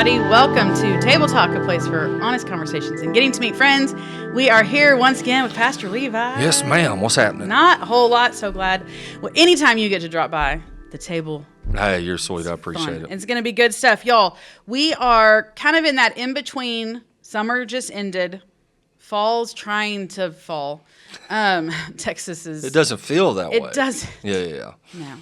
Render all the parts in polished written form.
everybody. Welcome to Table Talk, a place for honest conversations and getting to meet friends. We are here once again with Pastor Levi. Yes, ma'am. What's happening? Not a whole lot. So glad. Well, anytime you get to drop by the table. Hey, you're sweet. I appreciate it. It's going to be good stuff. Y'all, we are kind of in that in-between. Summer just ended. Fall's trying to fall. Texas is... It doesn't feel that way. It doesn't. Yeah. No.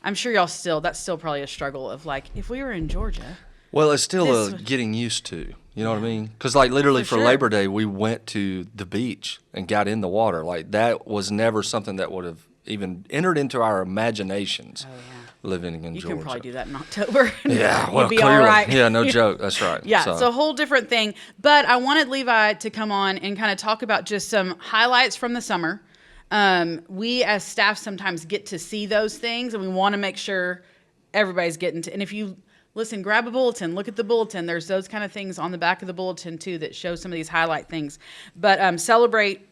I'm sure that's still probably a struggle of like, if we were in Georgia... Well, it's still getting used to, you know what I mean? Because like literally for Labor Day, we went to the beach and got in the water. Like that was never something that would have even entered into our imaginations living in Georgia. You can probably do that in October. Yeah, well, you'd be clearly. all right. Yeah, no joke. That's right. Yeah, it's a whole different thing. But I wanted Levi to come on and kind of talk about just some highlights from the summer. We as staff sometimes get to see those things, and we want to make sure everybody's getting to. And if you listen, grab a bulletin, look at the bulletin. There's those kind of things on the back of the bulletin too that show some of these highlight things. But celebrate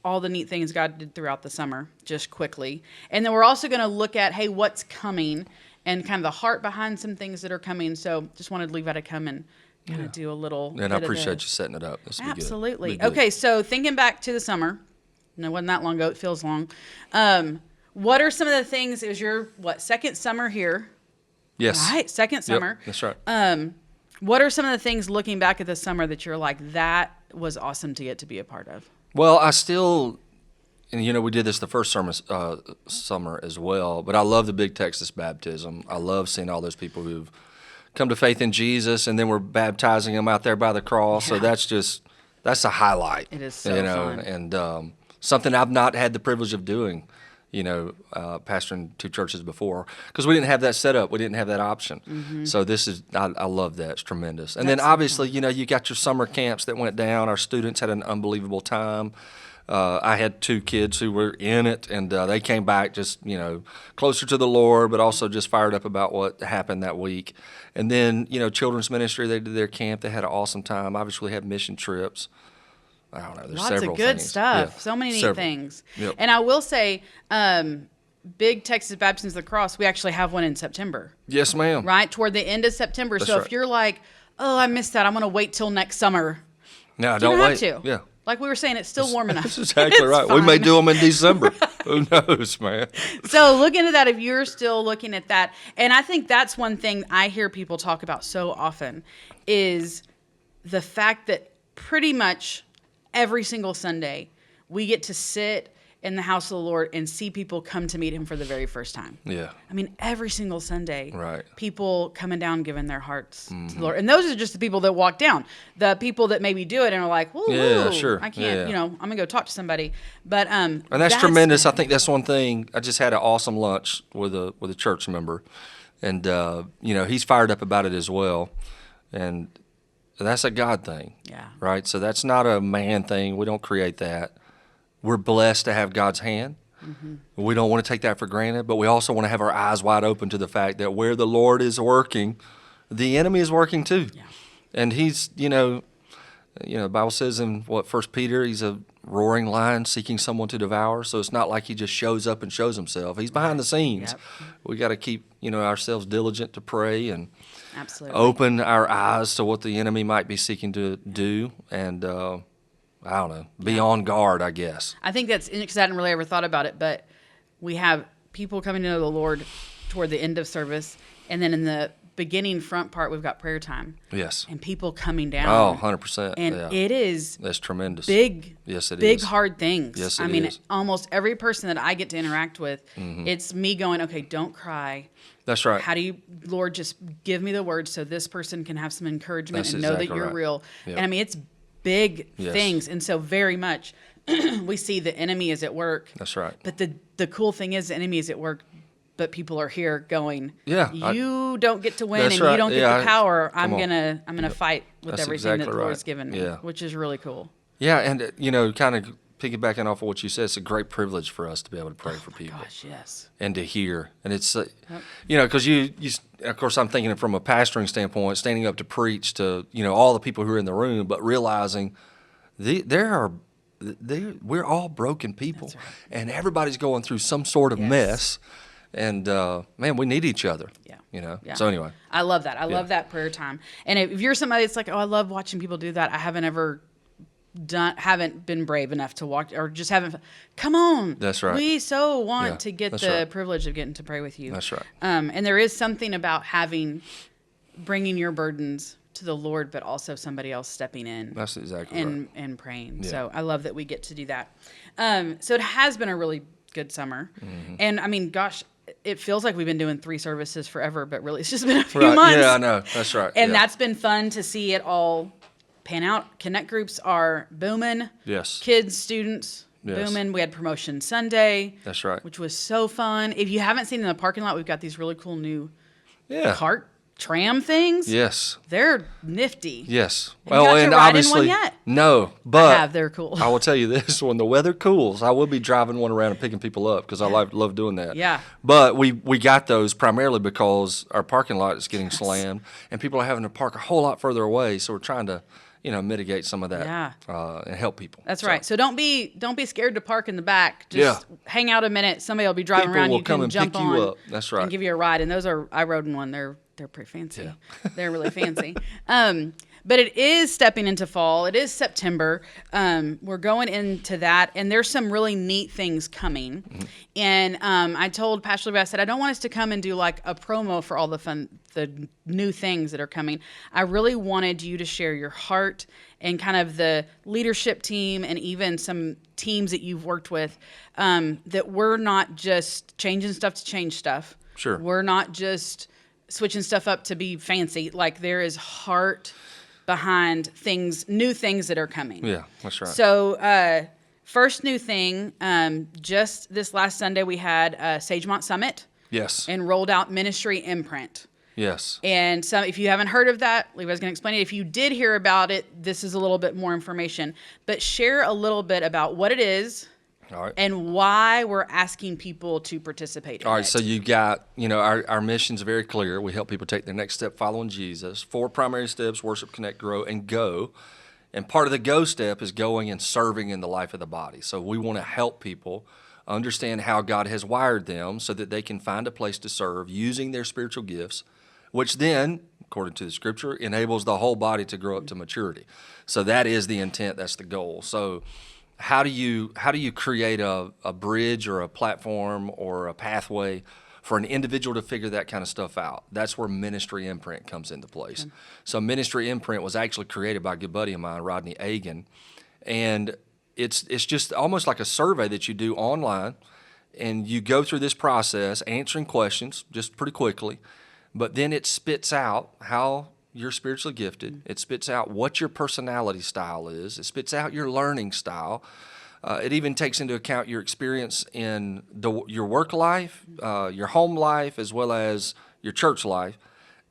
all the neat things God did throughout the summer, just quickly. And then we're also going to look at, hey, what's coming and kind of the heart behind some things that are coming. So just wanted Levi to come and kind of do a little. And I appreciate you setting it up. This will Absolutely. be good. Okay, so thinking back to the summer, it wasn't that long ago. It feels long. What are some of the things? It was your second summer here? Yes. Right, second summer. Yep, that's right. What are some of the things looking back at the summer that you're like, that was awesome to get to be a part of? Well, I still, and we did this the first summer as well, but I love the big Texas baptism. I love seeing all those people who've come to faith in Jesus, and then we're baptizing them out there by the cross. Yeah. So that's a highlight. It is so fun. And something I've not had the privilege of doing. Pastoring two churches before, because we didn't have that set up. We didn't have that option. Mm-hmm. So I love that. It's tremendous. And then obviously, you got your summer camps that went down. Our students had an unbelievable time. I had two kids who were in it, and they came back just, closer to the Lord, but also just fired up about what happened that week. And then, children's ministry, they did their camp. They had an awesome time. Obviously, we had mission trips. I don't know. There's lots several of good things. stuff. Yeah. So many neat things. Yep. And I will say, big Texas Baptisms of the Cross, we actually have one in September. Yes, ma'am. Right? Toward the end of September. That's so right. If you're like, oh, I missed that, I'm going to wait till next summer. No, don't wait. Have to. Yeah. Like we were saying, it's still warm enough. That's exactly right. We may do them in December. Who knows, man? So look into that if you're still looking at that. And I think that's one thing I hear people talk about so often is the fact that pretty much every single Sunday we get to sit in the house of the Lord and see people come to meet him for the very first time. Yeah. I mean, every single Sunday, right. People coming down, giving their hearts to the Lord. And those are just the people that walk down. The people that maybe do it and are like, whoa, sure. I can't, I'm going to go talk to somebody. But and that's tremendous. I think that's one thing. I just had an awesome lunch with a church member. And, he's fired up about it as well. And that's a God thing. Yeah. Right? So that's not a man thing. We don't create that. We're blessed to have God's hand. Mm-hmm. We don't want to take that for granted, but we also want to have our eyes wide open to the fact that where the Lord is working, the enemy is working too. Yeah. And he's, the Bible says in 1 Peter, he's a roaring lion seeking someone to devour. So it's not like he just shows up and shows himself. He's behind the scenes. Yep. We got to keep, ourselves diligent to pray and absolutely open our eyes to what the enemy might be seeking to do. And, I don't know, be on guard, I guess. I think that's because I hadn't really ever thought about it, but we have people coming to know the Lord toward the end of service, and then in the beginning front part, we've got prayer time. Yes. And people coming down. Oh, 100%. And it is. That's tremendous. Big. Yes, it big, is. hard things. Yes, I mean, almost every person that I get to interact with, it's me going, okay, don't cry. That's right. How do you, Lord, just give me the words so this person can have some encouragement and know that you're real. Yep. And I mean, it's big things. And so very much we see the enemy is at work. That's right. But the cool thing is the enemy is at work, but people are here going, you don't get to win and you don't get the power. I'm gonna fight with everything that the Lord's given me, which is really cool. Yeah, and kind of piggybacking off of what you said, it's a great privilege for us to be able to pray for people. Gosh, yes. And to hear. And it's, because you, of course, I'm thinking from a pastoring standpoint, standing up to preach to, all the people who are in the room, but realizing we're all broken people. That's right. And everybody's going through some sort of mess. And man, we need each other. Yeah. You know. Yeah. So anyway, I love that. I love that prayer time. And if you're somebody that's like, oh, I love watching people do that, I haven't been brave enough to walk, or just haven't. Come on. That's right. We so want to get the right. privilege of getting to pray with you. That's right. And there is something about bringing your burdens to the Lord, but also somebody else stepping in. That's exactly right. And praying. Yeah. So I love that we get to do that. So it has been a really good summer. Mm-hmm. And I mean, gosh, it feels like we've been doing 3 services forever, but really it's just been a few Right. months. Yeah, I know. That's right. And yeah. that's been fun to see it all pan out. Connect groups are booming. Yes. Kids, students, Yes. booming. We had Promotion Sunday. That's right. Which was so fun. If you haven't seen in the parking lot, we've got these really cool new cart tram things. Yes. They're nifty. Yes. Have you got and to ride obviously, in one yet? no, but I have. They're cool. I will tell you this: when the weather cools, I will be driving one around and picking people up because I love doing that. Yeah. But we got those primarily because our parking lot is getting slammed, and people are having to park a whole lot further away. So we're trying to, mitigate some of that and help people. That's right. So don't be scared to park in the back. Just hang out a minute. Somebody will be driving People around. will You come can and jump pick on you up. That's right. and give you a ride. And I rode in one. They're pretty fancy. Yeah. They're really fancy. But it is stepping into fall. It is September. We're going into that, and there's some really neat things coming. Mm-hmm. And I told Pastor Levi, I said, I don't want us to come and do like a promo for all the new things that are coming. I really wanted you to share your heart and kind of the leadership team and even some teams that you've worked with, that we're not just changing stuff to change stuff. Sure. We're not just switching stuff up to be fancy. Like there is heart behind new things that are coming. Yeah, that's right. So first new thing, just this last Sunday we had a Sagemont Summit. Yes. And rolled out Ministry Imprint. Yes. And if you haven't heard of that, Levi's going to explain it. If you did hear about it, this is a little bit more information. But share a little bit about what it is. All right. And why we're asking people to participate in it. All right, so you got, our mission's very clear. We help people take their next step following Jesus. 4 primary steps: worship, connect, grow, and go. And part of the go step is going and serving in the life of the body. So we want to help people understand how God has wired them so that they can find a place to serve using their spiritual gifts, which then, according to the scripture, enables the whole body to grow up to maturity. So that is the intent. That's the goal. So how do you create a bridge or a platform or a pathway for an individual to figure that kind of stuff out? That's where Ministry Imprint comes into place. Okay. So Ministry Imprint was actually created by a good buddy of mine, Rodney Agan, and it's just almost like a survey that you do online, and you go through this process answering questions just pretty quickly, but then it spits out how you're spiritually gifted. It spits out what your personality style is. It spits out your learning style. It even takes into account your experience in your work life, your home life, as well as your church life.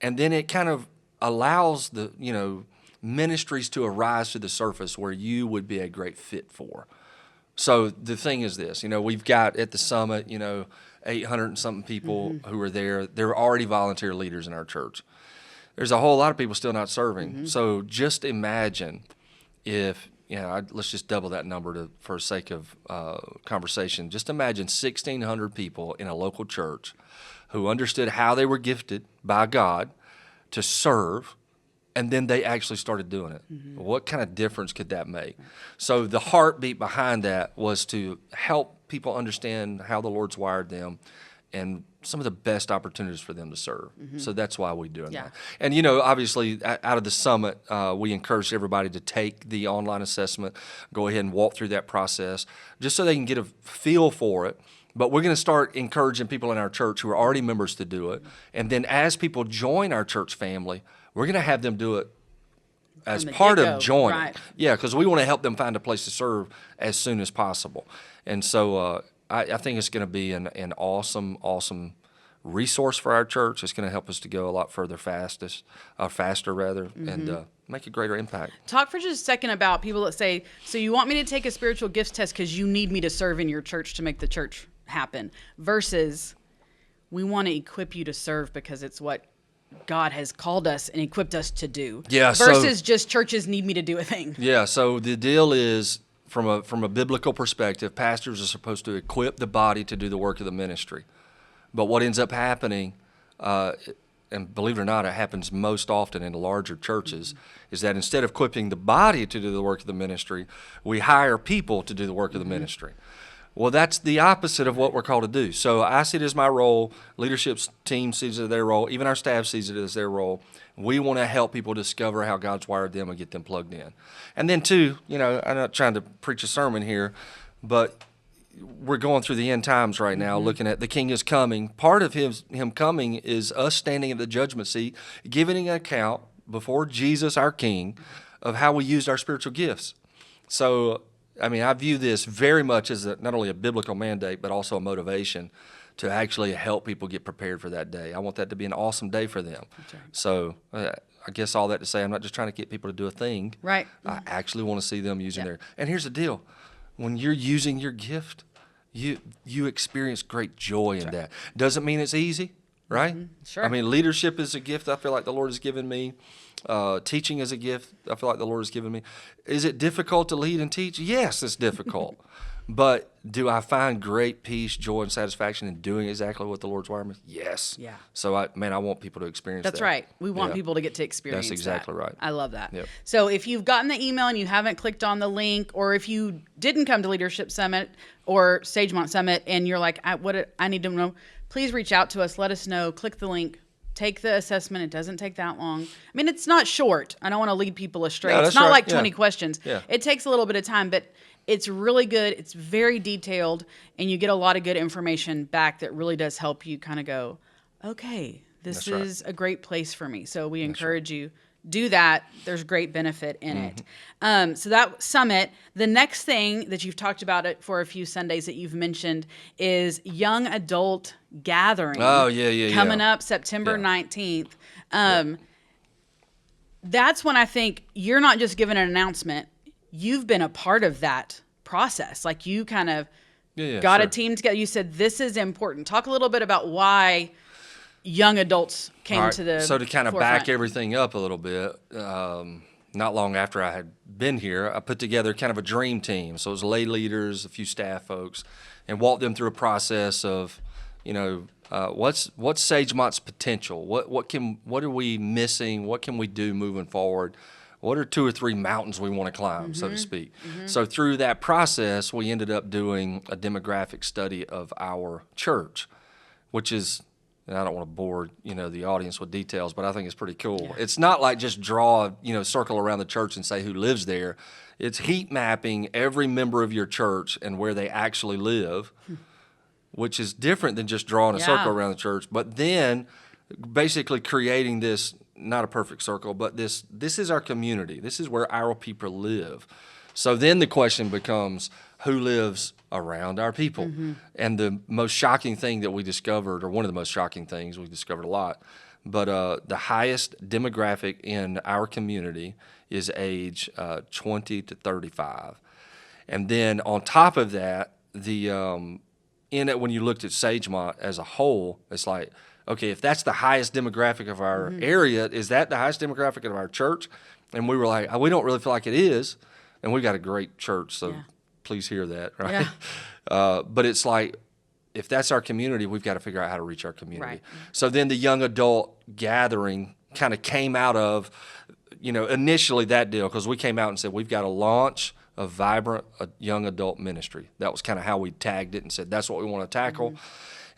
And then it kind of allows the, ministries to arise to the surface where you would be a great fit for. So the thing is this, we've got at the summit, 800 and something people who are there. They're already volunteer leaders in our church. There's a whole lot of people still not serving. Mm-hmm. So just imagine if, let's just double that number for sake of conversation. Just imagine 1,600 people in a local church who understood how they were gifted by God to serve, and then they actually started doing it. Mm-hmm. What kind of difference could that make? So the heartbeat behind that was to help people understand how the Lord's wired them and some of the best opportunities for them to serve. Mm-hmm. So that's why we're doing that. And, obviously, out of the summit, we encourage everybody to take the online assessment, go ahead and walk through that process, just so they can get a feel for it. But we're going to start encouraging people in our church who are already members to do it. And then as people join our church family, we're going to have them do it as part of joining. Right. Yeah, because we want to help them find a place to serve as soon as possible. And so I think it's going to be an awesome resource for our church. It's going to help us to go a lot further faster, mm-hmm. and make a greater impact. Talk for just a second about people that say, so you want me to take a spiritual gifts test because you need me to serve in your church to make the church happen, versus we want to equip you to serve because it's what God has called us and equipped us to do. Yeah. Versus just churches need me to do a thing. Yeah. So the deal is, from a biblical perspective, pastors are supposed to equip the body to do the work of the ministry. But what ends up happening, and believe it or not, it happens most often in the larger churches, is that instead of equipping the body to do the work of the ministry, we hire people to do the work of the ministry. Well, that's the opposite of what we're called to do. So I see it as my role, leadership team sees it as their role, even our staff sees it as their role. We want to help people discover how God's wired them and get them plugged in. And then two, I'm not trying to preach a sermon here, but we're going through the end times right now, looking at the King is coming. Part of him coming is us standing at the judgment seat, giving an account before Jesus, our King, of how we used our spiritual gifts. So, I view this very much as not only a biblical mandate, but also a motivation to actually help people get prepared for that day. I want that to be an awesome day for them. Right. So I guess all that to say, I'm not just trying to get people to do a thing. Right. I actually want to see them using their. And here's the deal. When you're using your gift, you experience great joy in that. Doesn't mean it's easy, right? Sure. Leadership is a gift I feel like the Lord has given me. Teaching is a gift I feel like the Lord has given me. Is it difficult to lead and teach? Yes, it's difficult. But do I find great peace, joy, and satisfaction in doing exactly what the Lord's wired me? Yes. Yeah. So, I want people to experience that. That's right. We want people to get to experience That's exactly right. I love that. Yep. So if you've gotten the email and you haven't clicked on the link, or if you didn't come to Leadership Summit or Sagemont Summit and you're like, I need to know, please reach out to us. Let us know. Click the link. Take the assessment. It doesn't take that long. It's not short. I don't want to lead people astray. No, it's not right. like 20 questions. Yeah. It takes a little bit of time, but it's really good. It's very detailed, and you get a lot of good information back that really does help you kind of go, okay, this is a great place for me. So we encourage you, do that. There's great benefit in it. So that summit, the next thing that you've talked about it for a few Sundays that you've mentioned is young adult gathering. Oh, yeah. Coming up September 19th. That's when I think you're not just giving an announcement. You've been a part of that process. Like you kind of got a team together. You said, this is important. Talk a little bit about why young adults came to the So to kind of forefront. back everything up a little bit, not long after I had been here, I put together kind of a dream team. So it was lay leaders, a few staff folks, and walked them through a process of, what's Sagemont's potential? What are we missing? What can we do moving forward? What are 2 or 3 mountains we want to climb, so to speak? So through that process, we ended up doing a demographic study of our church, which is, and I don't want to bore the audience with details, but I think it's pretty cool. Yeah. It's not like just draw a circle around the church and say who lives there. It's heat mapping every member of your church and where they actually live, which is different than just drawing a circle around the church. But then basically creating this, not a perfect circle, but this is our community. This is where our people live. So then the question becomes, who lives around our people? And the most shocking thing that we discovered, or one of the most shocking things, we discovered a lot, but the highest demographic in our community is age 20 to 35. And then on top of that, when you looked at Sagemont as a whole, it's like, okay, if that's the highest demographic of our area, is that the highest demographic of our church? And we were like, we don't really feel like it is. And we've got a great church, so please hear that, right? Yeah. But it's like, if that's our community, we've got to figure out how to reach our community. Right. So then the young adult gathering kind of came out of, initially that deal, because we came out and said, we've got to launch a vibrant young adult ministry. That was kind of how we tagged it and said, that's what we want to tackle.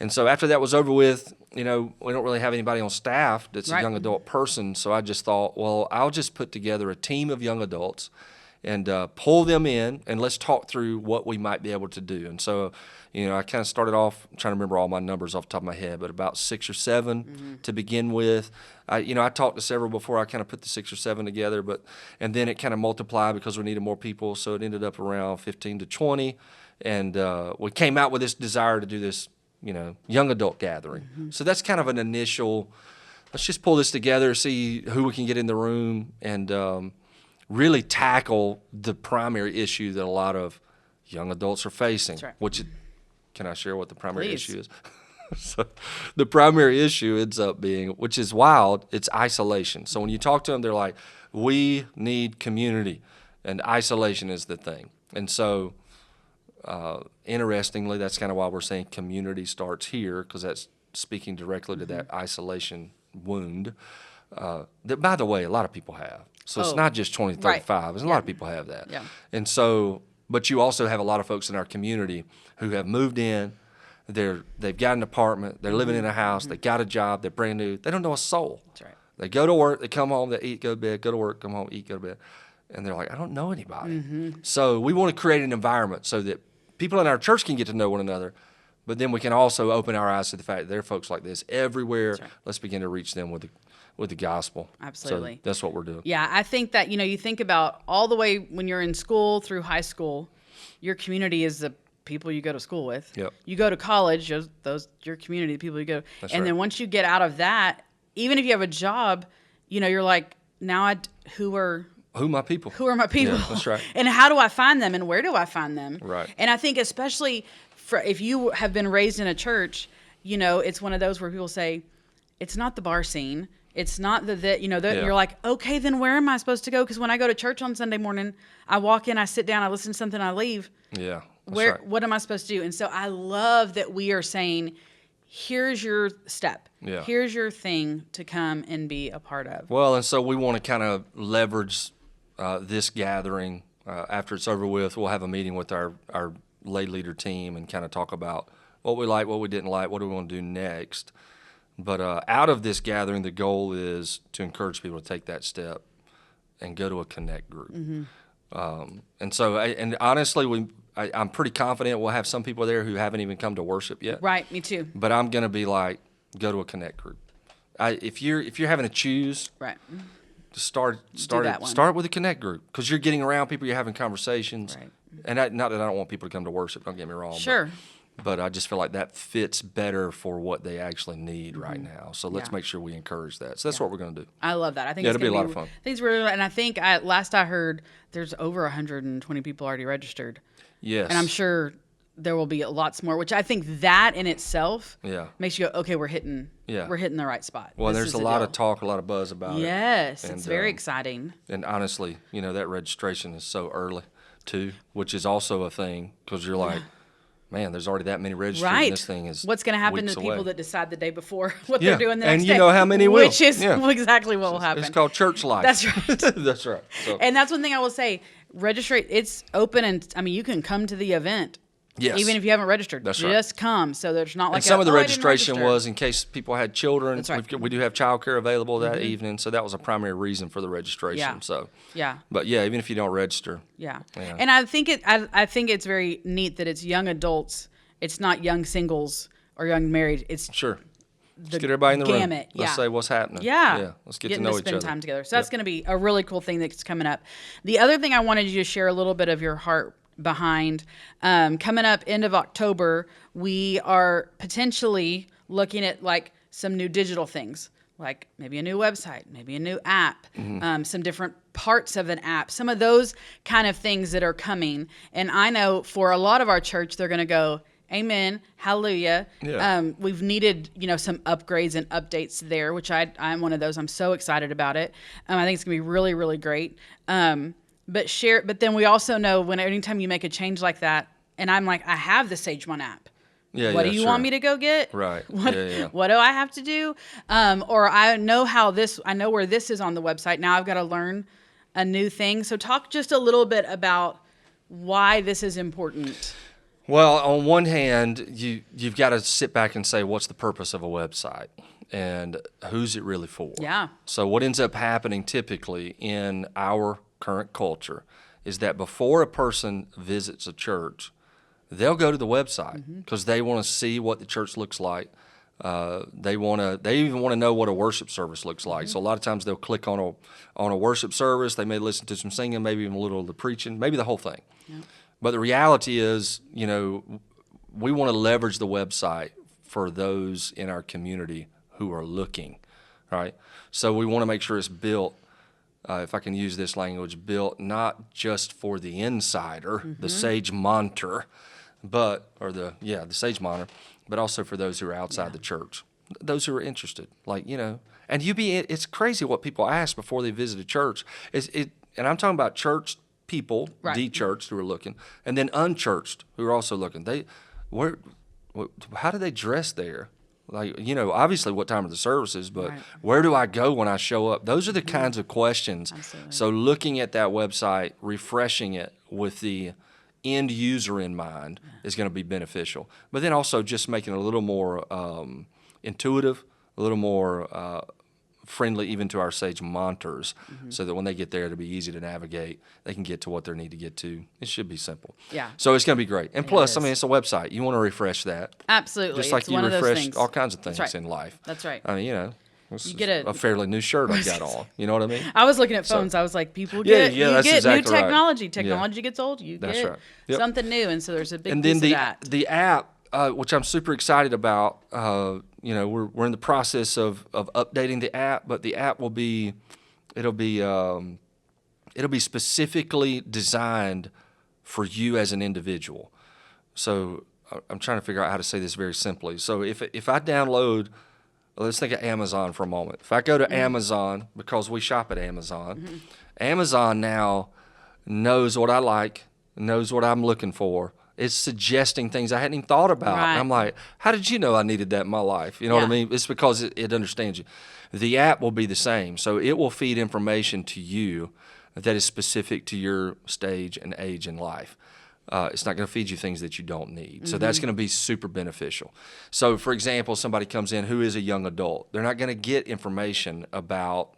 And so after that was over with, we don't really have anybody on staff that's a young adult person. So I just thought, well, I'll just put together a team of young adults and pull them in, and let's talk through what we might be able to do. And so, I kind of started off, I'm trying to remember all my numbers off the top of my head, but about 6 or 7 to begin with. I talked to several before I kind of put the 6 or 7 together, and then it kind of multiplied because we needed more people, so it ended up around 15 to 20. And we came out with this desire to do this, young adult gathering. So that's kind of an initial, let's just pull this together, see who we can get in the room, and really tackle the primary issue that a lot of young adults are facing. Which, can I share what the primary issue is? So the primary issue ends up being, which is wild, it's isolation. So when you talk to them, they're like, we need community, and isolation is the thing. And so interestingly, that's kind of why we're saying community starts here, because that's speaking directly to that isolation wound, that, by the way, a lot of people have. So it's not just 20, 35. Right. A lot of people have that. Yeah. And so, but you also have a lot of folks in our community who have moved in. They've got an apartment. They're living in a house. They got a job. They're brand new. They don't know a soul. That's right. They go to work. They come home. They eat, go to bed. Go to work. Come home. Eat, go to bed. And they're like, I don't know anybody. So we want to create an environment so that people in our church can get to know one another, but then we can also open our eyes to the fact that there are folks like this everywhere. Right. Let's begin to reach them with the gospel. Absolutely. So that's what we're doing. Yeah, I think that, you think about all the way when you're in school through high school, your community is the people you go to school with. Yep. You go to college, your community, the people you go. That's and right. then once you get out of that, even if you have a job, you're like, now who are my people? Who are my people? Yeah, that's right. And how do I find them, and where do I find them? Right. And I think especially if you have been raised in a church, it's one of those where people say, it's not the bar scene. It's not you're like, okay, then where am I supposed to go? Because when I go to church on Sunday morning, I walk in, I sit down, I listen to something, I leave. Yeah. Right. What am I supposed to do? And so I love that we are saying, here's your step. Yeah. Here's your thing to come and be a part of. Well, and so we want to kind of leverage this gathering. After it's over with, we'll have a meeting with our lay leader team and kind of talk about what we like, what we didn't like, what do we want to do next. But out of this gathering, the goal is to encourage people to take that step and go to a connect group. And so, and honestly, I'm pretty confident we'll have some people there who haven't even come to worship yet. Right, me too. But I'm going to be like, go to a connect group. If you're having to choose, right, to start with a connect group, because you're getting around people, you're having conversations. Right. And not that I don't want people to come to worship. Don't get me wrong. Sure. But I just feel like that fits better for what they actually need right now. So let's make sure we encourage that. So that's what we're going to do. I love that. I think it'll be a lot of fun. I think it's really, and I think last I heard, there's over 120 people already registered. Yes. And I'm sure there will be lots more, which I think that in itself makes you go, okay, we're hitting the right spot. Well, there's a lot of talk, a lot of buzz about it. Yes, it's very exciting. And honestly, that registration is so early too, which is also a thing, because you're like, man, there's already that many registered. Right. And this thing is what's going to happen to the people that decide the day before what they're doing the next day? And you know how many will. Which is exactly what will happen. It's called church life. That's right. That's right. So. And that's one thing I will say. It's open, and you can come to the event. Yes. Even if you haven't registered. That's just come. So there's not like and some of the registration register. was in case people had children. That's right. We do have childcare available that evening, so that was a primary reason for the registration. Yeah. So yeah. But even if you don't register. Yeah. And I think it's very neat that it's young adults. It's not young singles or young married. It's sure. Let's get everybody in the room. Let's say what's happening. Yeah. Let's get to know each other. Spend time together. So that's going to be a really cool thing that's coming up. The other thing I wanted you to share a little bit of your heart behind, coming up end of October, we are potentially looking at like some new digital things, like maybe a new website, maybe a new app, some different parts of an app, some of those kind of things that are coming. And I know for a lot of our church, they're going to go, amen, hallelujah. Yeah. We've needed, some upgrades and updates there, which I'm one of those. I'm so excited about it. I think it's going to be really, really great. But then we also know anytime you make a change like that, and I'm like, I have the Sagemont app. What do you want me to go get? Right. What do I have to do? Or I know where this is on the website. Now I've got to learn a new thing. So talk just a little bit about why this is important. Well, on one hand, you've got to sit back and say, what's the purpose of a website? And who's it really for? Yeah. So what ends up happening typically in our current culture is that before a person visits a church, they'll go to the website because they want to see what the church looks like. They even want to know what a worship service looks like. So a lot of times they'll click on a worship service. They may listen to some singing, maybe even a little of the preaching, maybe the whole thing. Yeah. But the reality is, we want to leverage the website for those in our community who are looking, right? So we want to make sure it's built, if I can use this language, built not just for the insider, the Sagemonter, the Sagemonter, but also for those who are outside the church, those who are interested, and it's crazy what people ask before they visit a church. And I'm talking about church people, de-churched who are looking, and then unchurched who are also looking. How do they dress there? Like, obviously what time are the services, but Right. where do I go when I show up? Those are the kinds of questions. Absolutely. So looking at that website, refreshing it with the end user in mind is going to be beneficial. But then also just making it a little more intuitive, a little more friendly even to our Sagemonters, so that when they get there, it'll be easy to navigate. They can get to what they need to get to. It should be simple. Yeah. So it's going to be great. And plus, is. it's a website. You want to refresh that. Absolutely. Just like It's you one of those refresh things. all kinds of things That's right. in life. That's right. I mean, this You is get a fairly new shirt I've got on. You know what I mean? I was looking at phones. I was like, people get, yeah, you that's get exactly new right. technology. Yeah. Technology gets old. You That's get right. Yep. something new. And so there's a big And piece then of that. the app, which I'm super excited about, we're in the process of updating the app, but the app it'll be specifically designed for you as an individual. So I'm trying to figure out how to say this very simply. So if I download, let's think of Amazon for a moment. If I go to Amazon, because we shop at Amazon, Amazon now knows what I like, knows what I'm looking for. It's suggesting things I hadn't even thought about. Right. And I'm like, how did you know I needed that in my life? You know what I Yeah. mean? It's because it understands you. The app will be the same. So it will feed information to you that is specific to your stage and age in life. It's not going to feed you things that you don't need. So that's going to be super beneficial. So, for example, somebody comes in who is a young adult. They're not going to get information about,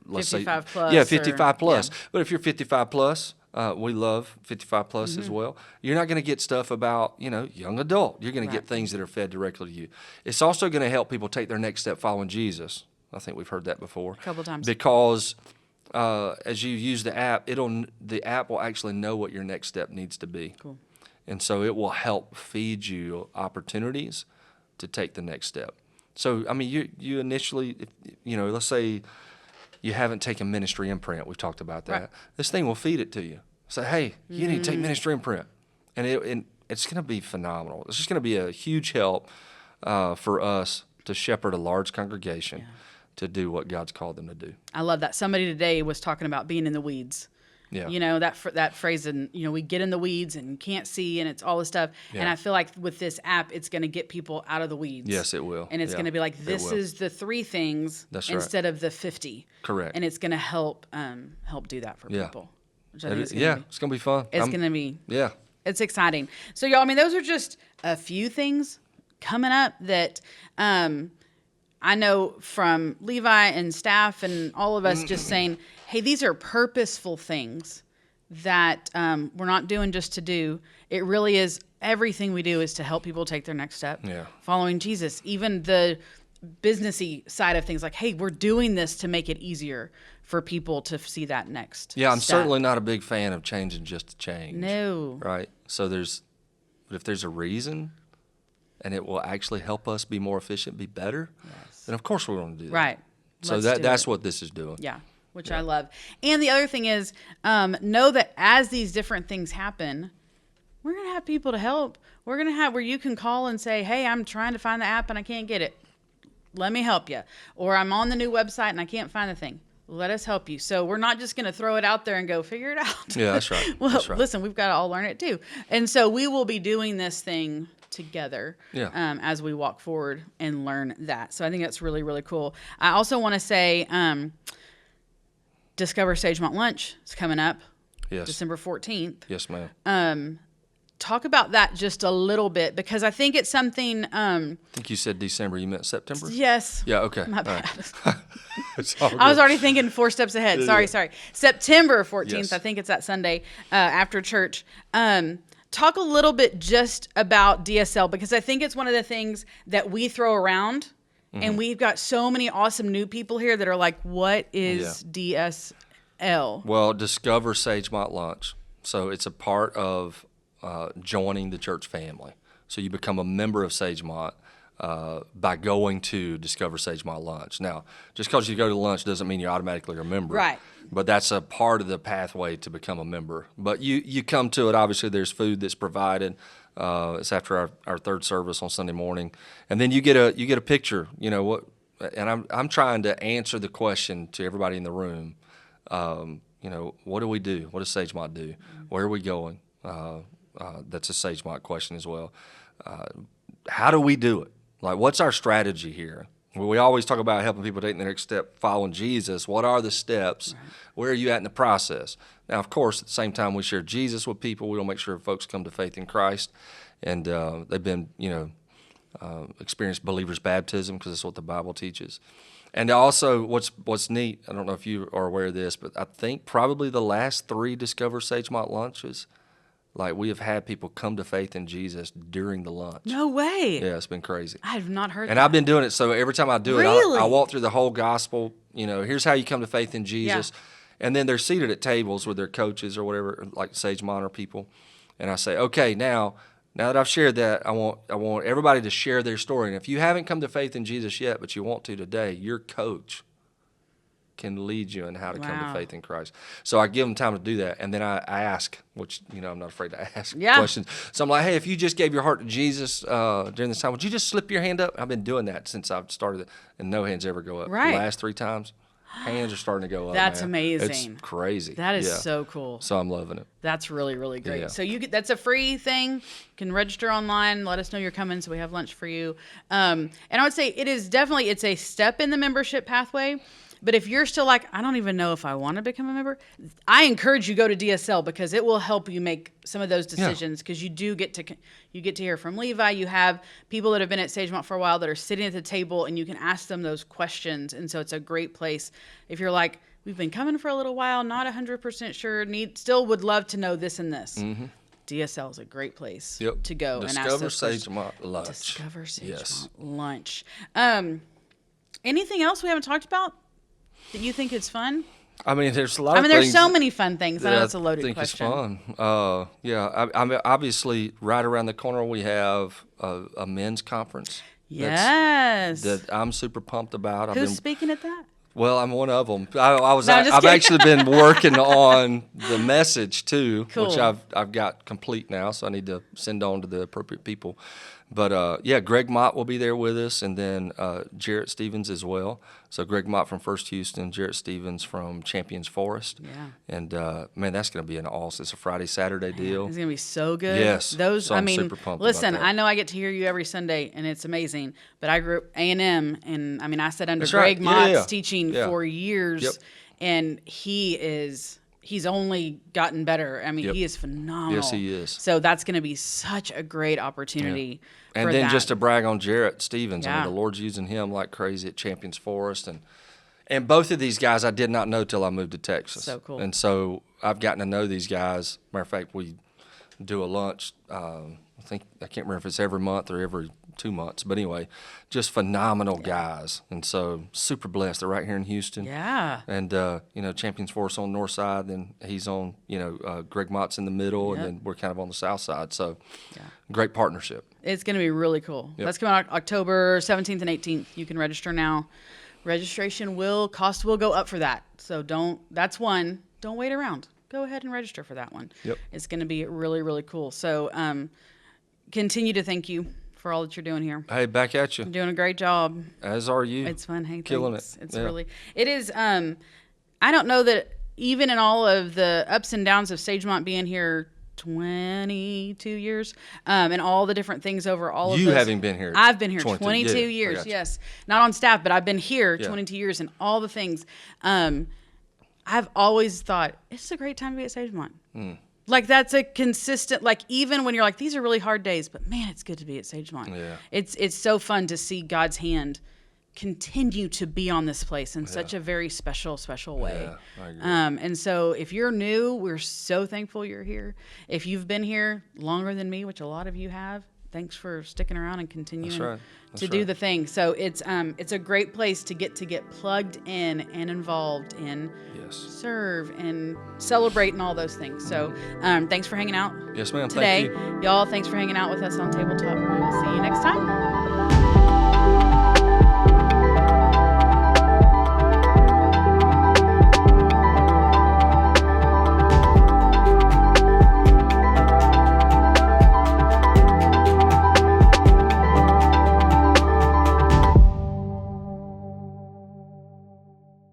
let's 55 say, plus yeah, or- 55 plus. yeah. But if you're 55 plus, we love 55 plus as well. You're not going to get stuff about, young adult. You're going to get things that are fed directly to you. It's also going to help people take their next step following Jesus. I think we've heard that before. A couple times. Because as you use the app, the app will actually know what your next step needs to be. Cool. And so it will help feed you opportunities to take the next step. So, I mean, you initially, let's say you haven't taken ministry imprint. We've talked about that. Right. This thing will feed it to you. Say, hey, you need to take ministry imprint. And it's going to be phenomenal. It's just going to be a huge help for us to shepherd a large congregation to do what God's called them to do. I love that. Somebody today was talking about being in the weeds. Yeah. That phrase, and we get in the weeds and can't see, and it's all this stuff. Yeah. And I feel like with this app, it's going to get people out of the weeds. Yes, it will. And it's Yeah, going to be like, it this will. is the 3 things That's right. instead of the 50. Correct. And it's going to help do that for Yeah. people. Which I think is gonna be, It's going to be fun. it's going to be. Yeah. It's exciting. So, y'all, those are just a few things coming up that I know from Levi and staff and all of us just saying, hey, these are purposeful things that we're not doing just to do. It really is, everything we do is to help people take their next step. Yeah. Following Jesus. Even the businessy side of things, like, hey, we're doing this to make it easier for people to see that next Yeah, I'm step. certainly not a big fan of changing just to change. No. Right? So but if there's a reason and it will actually help us be more efficient, be better, then of course we want to do that. Right. So Let's do that's it. what this is doing. Yeah, which I love. And the other thing is, know that as these different things happen, we're going to have people to help. We're going to have where you can call and say, hey, I'm trying to find the app and I can't get it. Let me help you. Or I'm on the new website and I can't find the thing. Let us help you. So we're not just going to throw it out there and go figure it out. Yeah, that's right. Well, That's right. listen, we've got to all learn it too. And so we will be doing this thing together as we walk forward and learn that. So I think that's really, really cool. I also want to say Discover Sagemont Lunch is coming up December 14th. Yes, ma'am. Talk about that just a little bit, because I think it's something. I think you said December. You meant September? Yes. Yeah, okay. My All bad. right. It's all I was good. already thinking 4 steps ahead. Sorry. September 14th. Yes. I think it's that Sunday after church. Talk a little bit just about DSL, because I think it's one of the things that we throw around, and we've got so many awesome new people here that are like, what is DSL? Well, Discover Sagemont Lunch. So it's a part of joining the church family. So you become a member of Sagemont by going to Discover Sagemont Lunch. Now, just because you go to lunch doesn't mean you're automatically a member. Right. But that's a part of the pathway to become a member. But you come to it, obviously there's food that's provided. It's after our third service on Sunday morning. And then you get a picture, and I'm trying to answer the question to everybody in the room. What do we do? What does Sagemont do? Where are we going? That's a Sagemont question as well. How do we do it? Like, what's our strategy here? Well, we always talk about helping people take the next step, following Jesus. What are the steps? Right. Where are you at in the process? Now, of course, at the same time, we share Jesus with people. We want to make sure folks come to faith in Christ, and they've been, experienced believers' baptism, because that's what the Bible teaches. And also, what's neat, I don't know if you are aware of this, but I think probably the last 3 Discover Sagemont lunches, like, we have had people come to faith in Jesus during the lunch. No way. Yeah, it's been crazy. I have not heard and that. I've been doing it, so every time I do Really? it, I walk through the whole gospel. Here's how you come to faith in Jesus. Yeah. And then they're seated at tables with their coaches or whatever, like Sagemont or people. And I say, okay, now that I've shared that, I want everybody to share their story. And if you haven't come to faith in Jesus yet, but you want to today, your coach can lead you in how to come to faith in Christ. So I give them time to do that, and then I ask, which, I'm not afraid to ask questions. So I'm like, hey, if you just gave your heart to Jesus during this time, would you just slip your hand up? I've been doing that since I've started it, and no hands ever go up. Right. The last 3 times, hands are starting to go up. That's man. amazing. It's crazy. That is so cool. So I'm loving it. That's really, really great. Yeah. So that's a free thing. You can register online. Let us know you're coming, so we have lunch for you. And I would say it's a step in the membership pathway. But if you're still like, I don't even know if I want to become a member, I encourage you go to DSL, because it will help you make some of those decisions, because you get to hear from Levi. You have people that have been at Sagemont for a while that are sitting at the table, and you can ask them those questions. And so it's a great place. If you're like, we've been coming for a little while, not 100% sure, still would love to know this and this. Mm-hmm. DSL is a great place to go and ask those questions. Sagemont lunch. Discover Sagemont lunch. Anything else we haven't talked about that you think is fun? I mean, there's a lot of things. There's so many fun things. I know it's a loaded question. I think it's fun. I'm obviously right around the corner we have a men's conference. Yes. That I'm super pumped about. Who's speaking at that? Well, I'm one of them. I've actually been working on the message too, which I've got complete now, so I need to send on to the appropriate people. But Greg Mott will be there with us, and then Jarrett Stevens as well. So Greg Mott from First Houston, Jarrett Stevens from Champions Forest. Yeah. And man, that's going to be an awesome. It's a Friday, Saturday deal. It's going to be so good. Yes. Those. So I'm super pumped. Listen, about that. I know I get to hear you every Sunday, and it's amazing. But I grew up A&M, and I sat under That's Greg right. Mott's teaching Yeah. for years, Yep. and he's only gotten better. I mean, Yep. he is phenomenal. Yes, he is. So that's going to be such a great opportunity. Yeah. And then that. just to brag on Jarrett Stevens, Yeah. I mean, the Lord's using him like crazy at Champions Forest, and both of these guys I did not know till I moved to Texas. So cool. And so I've gotten to know these guys. Matter of fact, we do a lunch. I can't remember if it's every month or every 2 months, but anyway, just phenomenal guys, and so super blessed. They're right here in Houston. Yeah. And Champions Forest on the north side, then he's on Greg Mott's in the middle, and then we're kind of on the south side. So great partnership. It's going to be really cool. Yep. That's coming out October 17th and 18th. You can register now. Registration cost will go up for that. So don't wait around. Go ahead and register for that one. Yep. It's going to be really, really cool. So continue to thank you for all that you're doing here. Hey, back at you. You're doing a great job. As are you. It's fun. Hey, killing thanks. it. It is. I don't know that even in all of the ups and downs of Sagemont being here 22 years, and all the different things over all of those. You having been here. I've been here 22 years, yes. Not on staff, but I've been here 22 years, and all the things. I've always thought, it's a great time to be at Sagemont. Mm. Like, that's a consistent, like, even when you're like, these are really hard days, but man, it's good to be at Sagemont. Yeah. It's so fun to see God's hand continue to be on this place in such a very special way. Yeah, I agree. And so if you're new, we're so thankful you're here. If you've been here longer than me, which a lot of you have, thanks for sticking around and continuing to do the thing. So it's a great place to get plugged in and involved in, serve and celebrate and all those things. So thanks for hanging out. Yes, ma'am. Today. Thank you. Y'all, thanks for hanging out with us on Tabletop. We will see you next time.